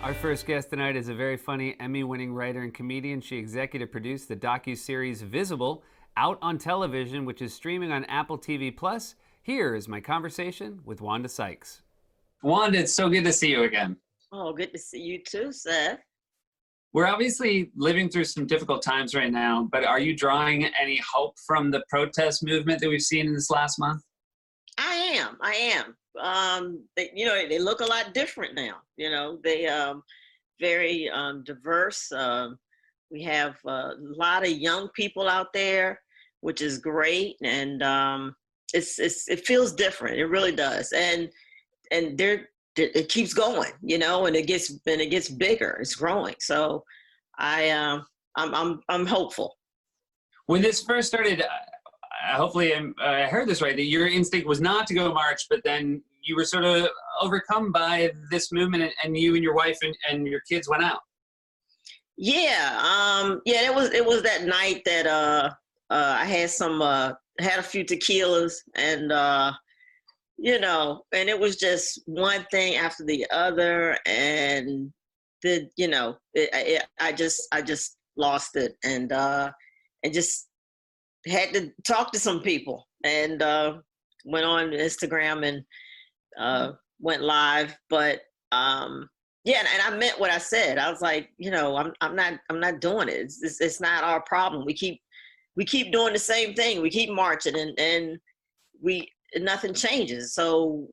Our first guest tonight is a very funny Emmy-winning writer and comedian. She executive produced the docuseries Visible, out on television, which is streaming on Apple TV+. Here is my conversation with Wanda Sykes. Wanda, it's so good to see you again. Oh, good to see you too, Seth. We're obviously living through some difficult times right now, but are you drawing any hope from the protest movement that we've seen in this last month? I am. They look a lot different now. They very diverse. We have a lot of young people out there, which is great, and it feels different. It really does, and it keeps going, and it gets bigger. It's growing. So I'm hopeful. When this first started, hopefully I heard this right, that your instinct was not to go march, but then you were sort of overcome by this movement, and you and your wife and your kids went out. Yeah. It was that night that I had a few tequilas, and and it was just one thing after the other, and I just lost it, and just had to talk to some people, and went on Instagram and went live. But and I meant what I said. I was like, I'm not doing it. It's not our problem. We keep doing the same thing. We keep marching, and nothing changes. So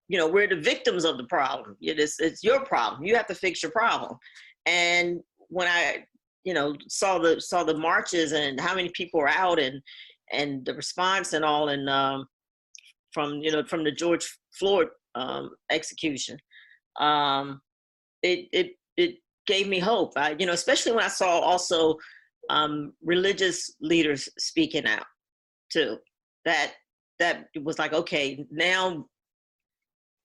we're the victims of the problem. It's your problem. You have to fix your problem. And when I saw the marches and how many people were out, and the response and all, and from the George Floyd execution, it gave me hope. Especially when I saw also religious leaders speaking out too. That was like, okay, now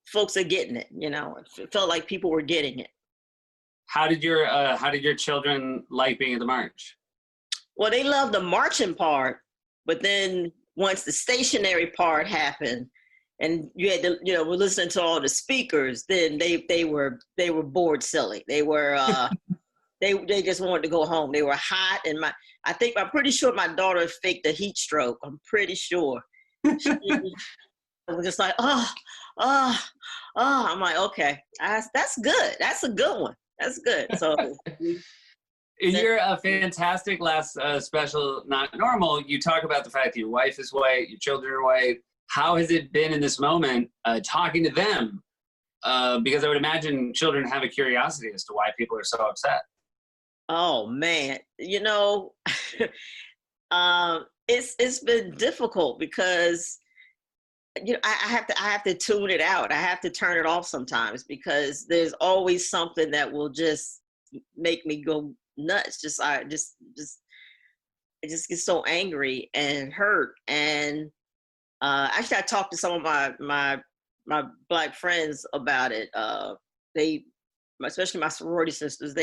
folks are getting it. It felt like people were getting it. How did your children like being at the march? Well, they loved the marching part, but then once the stationary part happened, and you had to, we're listening to all the speakers, then they were bored silly. They were they just wanted to go home. They were hot, and I'm pretty sure my daughter faked a heat stroke. I'm pretty sure. She was just like, oh. I'm like, okay, that's good. That's a good one. That's good. So you're a fantastic last special, Not Normal. You talk about the fact that your wife is white, your children are white. How has it been in this moment talking to them? Because I would imagine children have a curiosity as to why people are so upset. Oh man, it's been difficult because I have to tune it out. I have to turn it off sometimes, because there's always something that will just make me go nuts. I just get so angry and hurt. And actually, I talked to some of my Black friends about it. Especially my sorority sisters,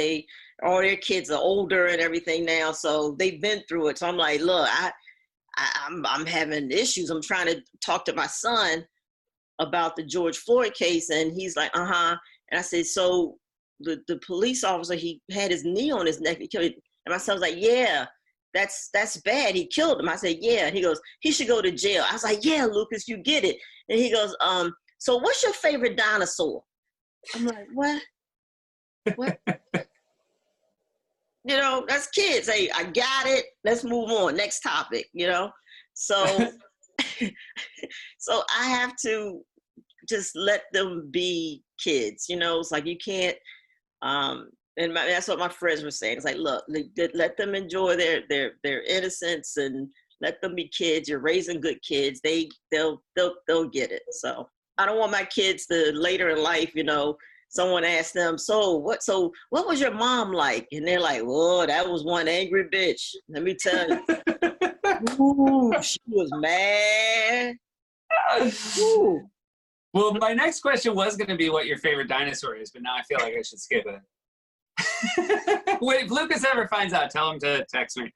all their kids are older and everything now, so they've been through it. So I'm like, look, I'm having issues. I'm trying to talk to my son about the George Floyd case, and he's like, and I said, so the police officer, he had his knee on his neck, he killed him. And my son was like, yeah, that's bad. He killed him. I said, yeah. And he goes, he should go to jail. I was like, yeah, Lucas, you get it. And he goes, so what's your favorite dinosaur? I'm like, what? That's kids. Hey, I got it. Let's move on. Next topic, So, so I have to just let them be kids, It's like you can't, and that's what my friends were saying. It's like, look, let them enjoy their innocence, and let them be kids. You're raising good kids. They'll get it. So I don't want my kids to later in life, someone asked them, so what was your mom like? And they're like, oh, that was one angry bitch. Let me tell you. Ooh, she was mad. Ooh. Well, my next question was going to be what your favorite dinosaur is, but now I feel like I should skip it. Wait, if Lucas ever finds out, tell him to text me.